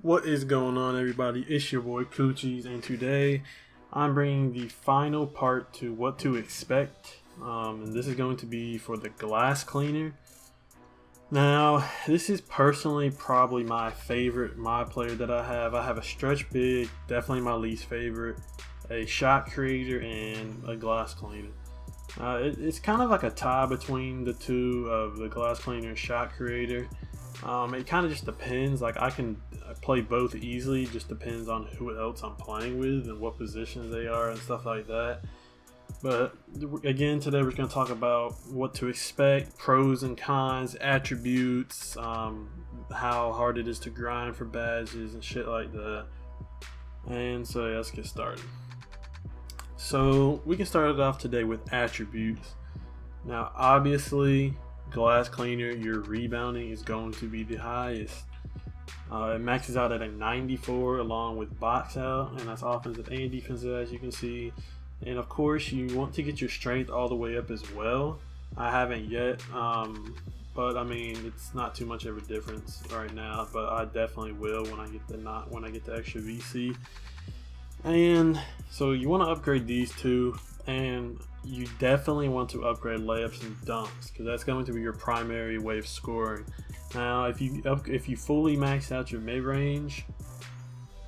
What is going on, everybody? It's your boy Coochies, and today I'm bringing the final part to what to expect. And this is going to be for the glass cleaner. Now, this is personally probably my favorite mod player that I have. I have a stretch big, definitely my least favorite, a shot creator, and a glass cleaner. It's kind of like a tie between the two of the glass cleaner and shot creator. It kind of just depends. Like, I can play both easily, just depends on who else I'm playing with and what positions they are and stuff like that. But again, today we're going to talk about what to expect, pros and cons, attributes, how hard it is to grind for badges and shit like that. And so yeah, let's get started. So we can start it off today with attributes. Now obviously, glass cleaner, your rebounding is going to be the highest. It maxes out at a 94 along with box out, and that's offensive and defensive, as you can see. And of course, you want to get your strength all the way up as well. I haven't yet, but I mean, it's not too much of a difference right now. But I definitely will when I get the extra VC. And so you want to upgrade these two, and you definitely want to upgrade layups and dunks, because that's going to be your primary way of scoring. Now, if you fully max out your mid range,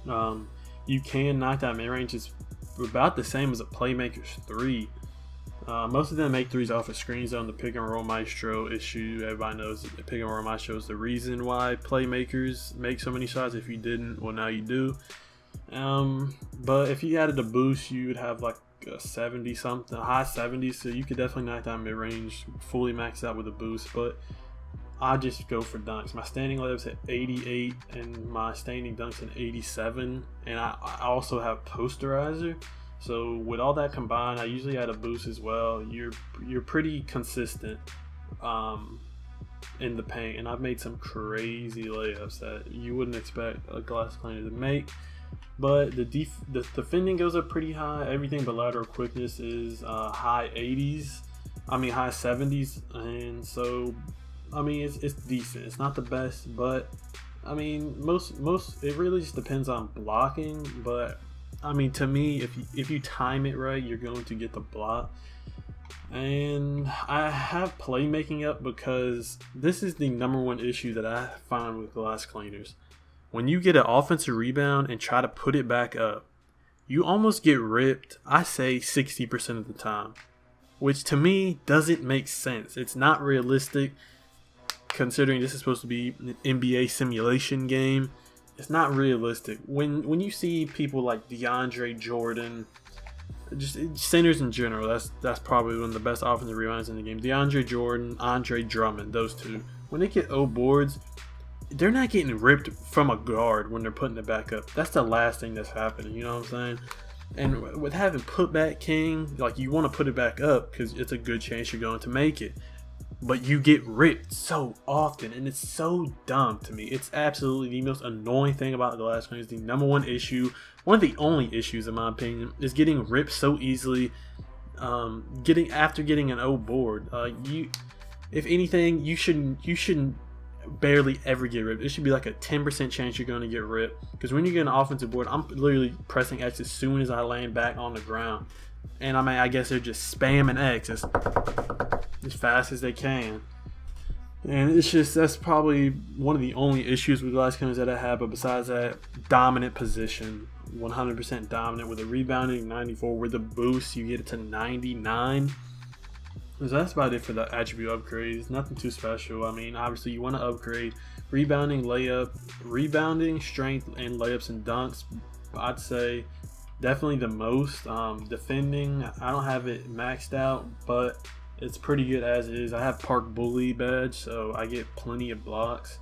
you can knock that mid range. It's about the same as a playmaker's three. Most of them make threes off of screen zone. The pick and roll maestro issue, everybody knows that the pick and roll maestro is the reason why playmakers make so many shots. If you didn't, well, now you do. But if you added a boost, you would have like a 70 something, high 70s, so you could definitely knock down mid range fully maxed out with a boost. But I just go for dunks. My standing layups at 88 and my standing dunks at 87, and I also have posterizer. So with all that combined, I usually add a boost as well. You're pretty consistent in the paint, and I've made some crazy layups that you wouldn't expect a glass cleaner to make. But the defending goes up pretty high. Everything but lateral quickness is high 70s, and so I mean it's decent. It's not the best, but I mean most it really just depends on blocking. But I mean, to me, if you time it right, you're going to get the block. And I have playmaking up because this is the number one issue that I find with glass cleaners. When you get an offensive rebound and try to put it back up, you almost get ripped, I say 60% of the time, which to me doesn't make sense. It's not realistic considering this is supposed to be an NBA simulation game. It's not realistic. When you see people like DeAndre Jordan, just centers in general, that's probably one of the best offensive rebounds in the game. DeAndre Jordan, Andre Drummond, those two, when they get O boards, they're not getting ripped from a guard when they're putting it back up. That's the last thing that's happening, you know what I'm saying? And with having putback king, like, you want to put it back up because it's a good chance you're going to make it. But you get ripped so often, and it's so dumb to me. It's absolutely the most annoying thing about the glass cleaner. The number one issue, one of the only issues in my opinion, is getting ripped so easily. Getting an O board. If anything, you shouldn't barely ever get ripped. It should be like a 10% chance you're going to get ripped, because when you get an offensive board, I'm literally pressing X as soon as I land back on the ground, and I guess they're just spamming X as fast as they can. And it's just, that's probably one of the only issues with glass cleaners that I have. But besides that, dominant position, 100% dominant with a rebounding 94. With a boost, you get it to 99. So that's about it for the attribute upgrades. Nothing too special. I mean, obviously you want to upgrade rebounding, strength, and layups and dunks. I'd say definitely the most. Defending, I don't have it maxed out, but it's pretty good as is. I have Park Bully badge, so I get plenty of blocks.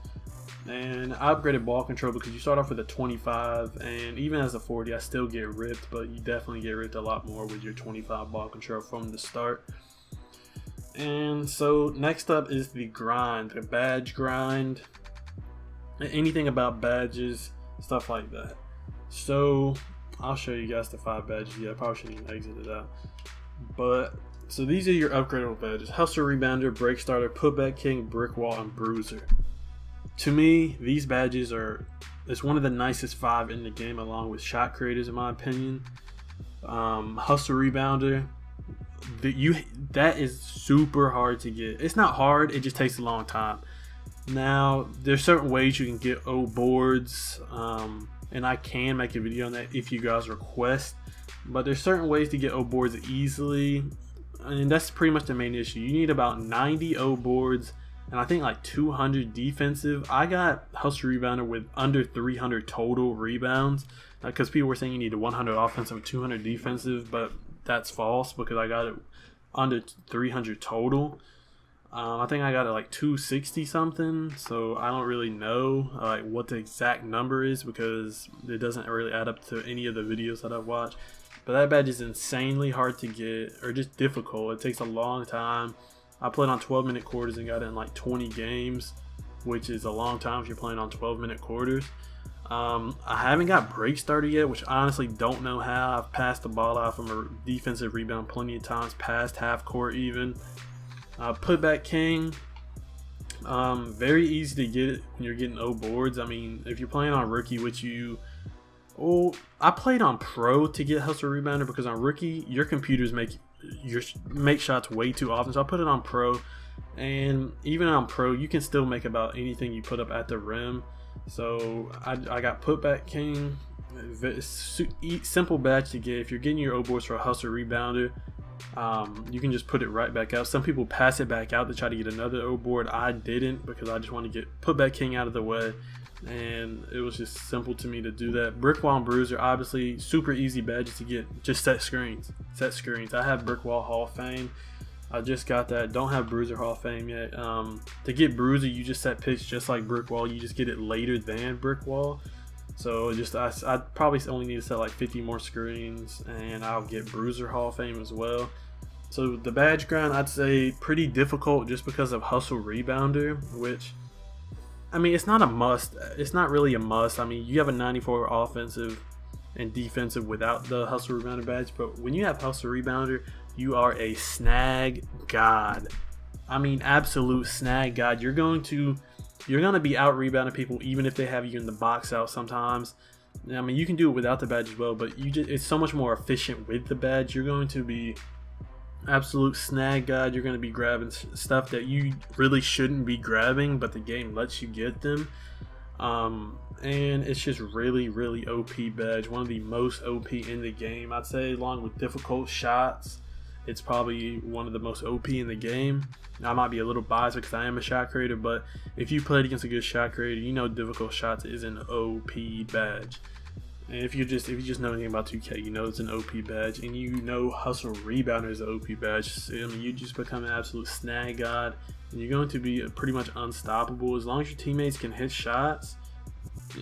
And I upgraded ball control because you start off with a 25, and even as a 40, I still get ripped, but you definitely get ripped a lot more with your 25 ball control from the start. And so next up is the grind, a badge grind, anything about badges, stuff like that. So I'll show you guys the 5 badges. Yeah, I probably shouldn't even exit it out. But so these are your upgradable badges: Hustle Rebounder, Break Starter, Putback King, Brick Wall, and Bruiser. To me, these badges are It's one of the nicest 5 in the game, along with shot creators, in my opinion. Hustle rebounder. That is super hard to get. It's not hard, it just takes a long time. Now, there's certain ways you can get O boards, and I can make a video on that if you guys request. But there's certain ways to get O boards easily, and that's pretty much the main issue. You need about 90 O boards, and I think like 200 defensive. I got Hustle Rebounder with under 300 total rebounds, because people were saying you need a 100 offensive and 200 defensive, but that's false because I got it under 300 total. I think I got it like 260 something, so I don't really know like what the exact number is because it doesn't really add up to any of the videos that I've watched. But that badge is insanely hard to get, or just difficult. It takes a long time. I played on 12-minute quarters and got it in like 20 games, which is a long time if you're playing on 12-minute quarters. I haven't got break started yet, which I honestly don't know how. I've passed the ball out from a defensive rebound plenty of times, past half court even. Putback king, very easy to get it when you're getting O boards. I mean, if you're playing on rookie, which I played on pro to get Hustle Rebounder because on rookie, your computers make shots way too often. So I put it on pro, and even on pro, you can still make about anything you put up at the rim. So I got Putback king. Simple badge to get. If you're getting your O boards for a Hustle Rebounder, you can just put it right back out. Some people pass it back out to try to get another O board. I didn't, because I just want to get Putback king out of the way, and it was just simple to me to do that. Brick wall and bruiser, obviously super easy badges to get. Just set screens. I have Brick Wall Hall of Fame. I just got that. Don't have Bruiser Hall of Fame yet. To get Bruiser, you just set picks just like Brick Wall. You just get it later than Brick Wall. So I probably only need to set like 50 more screens, and I'll get Bruiser Hall of Fame as well. So the badge grind, I'd say pretty difficult just because of Hustle Rebounder, which, I mean, it's not a must. It's not really a must. I mean, you have a 94 offensive and defensive without the Hustle Rebounder badge, but when you have Hustle Rebounder, you are a snag god. I mean, absolute snag god. You're going to be out rebounding people even if they have you in the box out sometimes. I mean, you can do it without the badge as well, but it's so much more efficient with the badge. You're going to be absolute snag god. You're going to be grabbing stuff that you really shouldn't be grabbing, but the game lets you get them. And it's just really, really OP badge. One of the most OP in the game, I'd say, along with difficult shots. It's probably one of the most OP in the game. Now, I might be a little biased because I am a shot creator, but if you played against a good shot creator, you know difficult shots is an OP badge. And if you just know anything about 2K, you know it's an OP badge, and you know Hustle Rebounder is an OP badge. I mean, you just become an absolute snag god, and you're going to be pretty much unstoppable as long as your teammates can hit shots.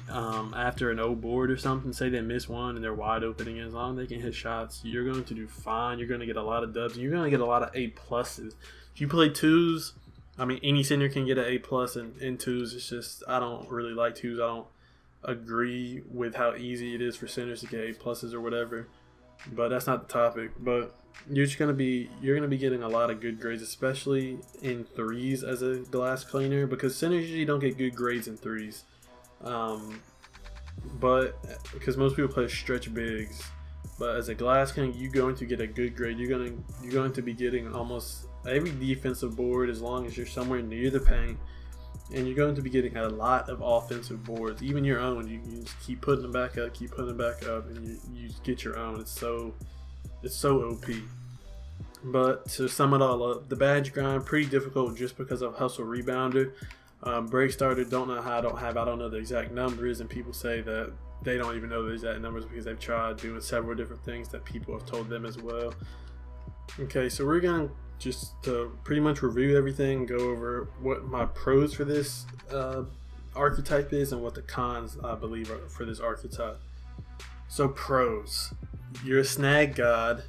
After an O board or something, say they miss one and they're wide open again, as long as they can hit shots, you're going to do fine. You're going to get a lot of dubs, and you're going to get a lot of A pluses. If you play twos, I mean, any center can get an A plus in twos. It's just, I don't really like twos. I don't agree with how easy it is for centers to get A pluses or whatever, but that's not the topic. But you're going to be getting a lot of good grades, especially in threes as a glass cleaner, because centers usually don't get good grades in threes. But because most people play stretch bigs, but as a glass king, you're going to get a good grade. You're going to be getting almost every defensive board as long as you're somewhere near the paint, and you're going to be getting a lot of offensive boards, even your own. You just keep putting them back up, and you get your own. It's so OP. But to sum it all up, the badge grind pretty difficult just because of Hustle Rebounder. Break starter, don't know how, I don't know the exact numbers, and people say that they don't even know the exact numbers because they've tried doing several different things that people have told them as well. Okay, so we're going to just pretty much review everything, go over what my pros for this archetype is and what the cons I believe are for this archetype. So pros, you're a snag god.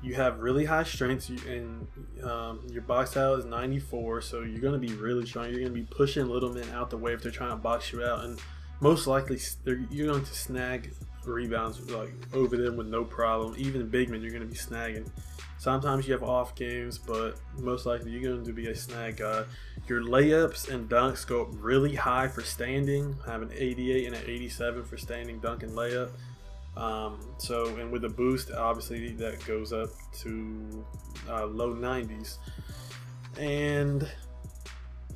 You have really high strengths, and your box out is 94, so you're going to be really strong. You're going to be pushing little men out the way if they're trying to box you out, and most likely you're going to snag rebounds like over them with no problem. Even big men, you're going to be snagging. Sometimes you have off games, but most likely you're going to be a snag guy. Your layups and dunks go up really high for standing. I have an 88 and an 87 for standing dunk and layup. And with the boost, obviously that goes up to low 90s. And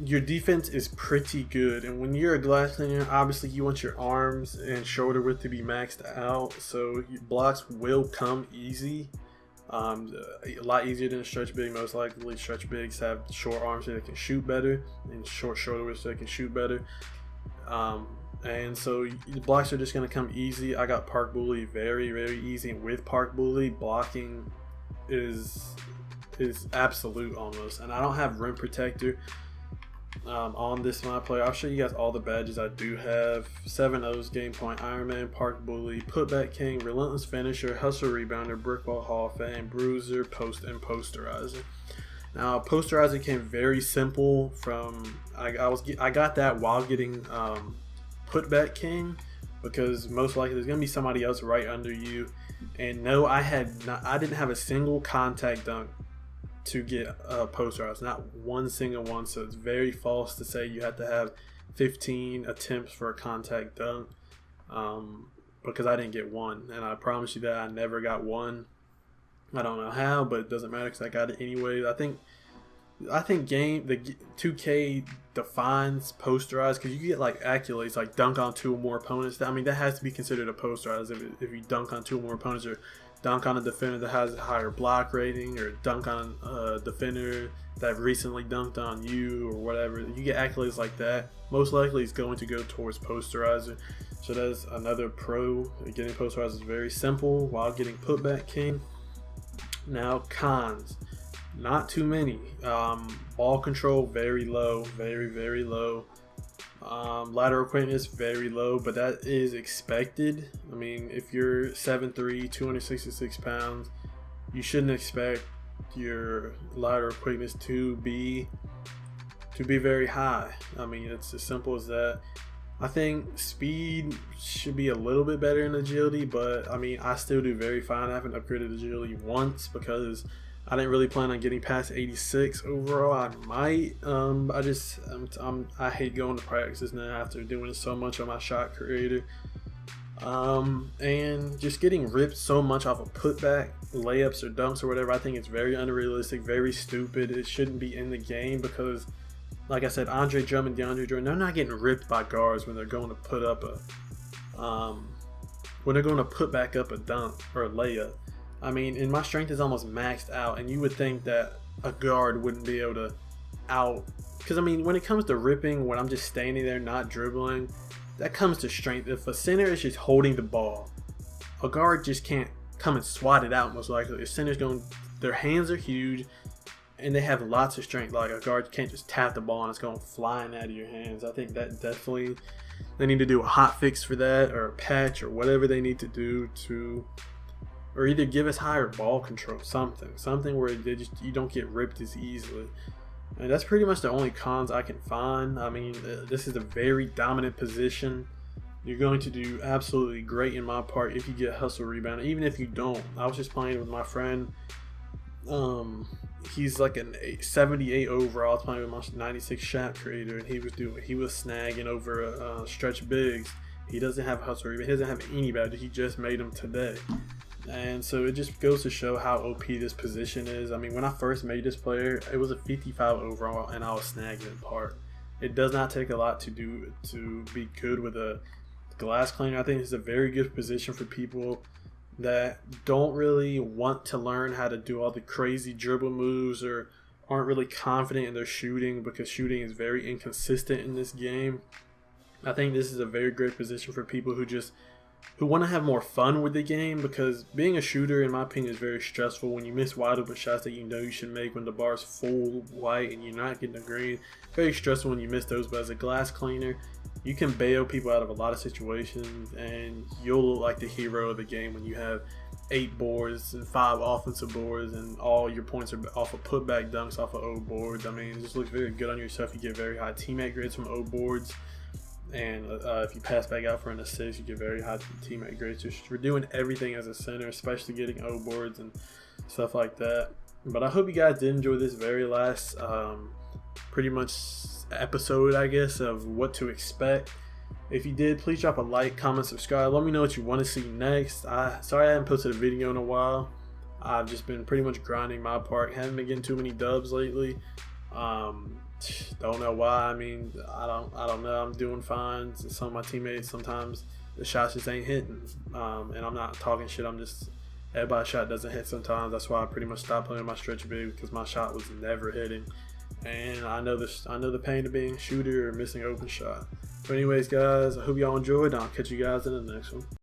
your defense is pretty good. And when you're a glass cleaner, obviously you want your arms and shoulder width to be maxed out, so your blocks will come easy. A lot easier than a stretch big. Most likely stretch bigs have short arms so they can shoot better, and short shoulder width so they can shoot better. And so the blocks are just going to come easy. I got Park Bully very, very easy. And with Park Bully, blocking is absolute almost. And I don't have rim protector on this my player. I'll show you guys all the badges I do have. 7-0's, Game Point, Iron Man, Park Bully, Putback King, Relentless Finisher, Hustle Rebounder, Brickball Hall of Fame, Bruiser, Post, and Posterizer. Now, Posterizer came very simple from I got that while getting Putback King, because most likely there's gonna be somebody else right under you. And no, I didn't have a single contact dunk to get Posterizer, not one single one. So it's very false to say you have to have 15 attempts for a contact dunk, because I didn't get one, and I promise you that I never got one. I don't know how, but it doesn't matter because I got it anyway. I think the 2K defines Posterize, because you get like accolades like dunk on 2 or more opponents. I mean, that has to be considered a Posterize if you dunk on 2 or more opponents, or dunk on a defender that has a higher block rating, or dunk on a defender that recently dunked on you, or whatever. You get accolades like that. Most likely it's going to go towards Posterizer. So that's another pro. Getting Posterizer is very simple while getting Putback King. Now, cons. Not too many. Ball control, very low. Very, very low. Lateral quickness, very low, but that is expected. I mean, if you're 7'3", 266 pounds, you shouldn't expect your lateral quickness to be very high. I mean, it's as simple as that. I think speed should be a little bit better in agility, but I mean, I still do very fine. I haven't upgraded agility once because I didn't really plan on getting past 86 overall. I might. I hate going to practices now after doing so much on my shot creator. And just getting ripped so much off of putback, layups or dunks or whatever, I think it's very unrealistic, very stupid. It shouldn't be in the game because, like I said, Andre Drummond, DeAndre Jordan, they're not getting ripped by guards when they're going to put up put back up a dunk or a layup. I mean, and my strength is almost maxed out, and you would think that a guard wouldn't be able to because I mean, when it comes to ripping, when I'm just standing there not dribbling, that comes to strength. If a center is just holding the ball, a guard just can't come and swat it out most likely. A center's their hands are huge and they have lots of strength. Like a guard can't just tap the ball and it's going flying out of your hands. I think that definitely they need to do a hot fix for that, or a patch, or whatever they need to do to, or either give us higher ball control, something where you don't get ripped as easily. And that's pretty much the only cons I can find. I mean, this is a very dominant position. You're going to do absolutely great in my part if you get hustle rebound. Even if you don't, I was just playing with my friend. He's like a 78 overall. I was playing with my 96 shot creator, and he was snagging over stretch bigs. He doesn't have hustle rebound. He doesn't have any badges. He just made them today. And so it just goes to show how OP this position is. I mean, when I first made this player, it was a 55 overall, and I was snagging in part. It does not take a lot to be good with a glass cleaner. I think it's a very good position for people that don't really want to learn how to do all the crazy dribble moves, or aren't really confident in their shooting, because shooting is very inconsistent in this game. I think this is a very great position for people who want to have more fun with the game, because being a shooter, in my opinion, is very stressful when you miss wide open shots that you know you should make when the bar's full white and you're not getting a green. Very stressful when you miss those, but as a glass cleaner, you can bail people out of a lot of situations, and you'll look like the hero of the game when you have 8 boards and 5 offensive boards, and all your points are off of putback dunks off of O boards. I mean, it just looks very good on yourself. You get very high teammate grades from O boards. And if you pass back out for an assist, you get very high teammate grades. Just for doing everything as a center, especially getting O boards and stuff like that. But I hope you guys did enjoy this very last pretty much episode, I guess, of what to expect. If you did, please drop a like, comment, subscribe. Let me know what you want to see next. Sorry I haven't posted a video in a while. I've just been pretty much grinding my part. Haven't been getting too many dubs lately. Don't know why. I mean, I don't know. I'm doing fine. Some of my teammates, sometimes the shots just ain't hitting. And I'm not talking shit. I'm just, everybody's shot doesn't hit sometimes. That's why I pretty much stopped playing my stretch big, because my shot was never hitting. And I know the pain of being a shooter or missing open shot. But anyways, guys, I hope y'all enjoyed. I'll catch you guys in the next one.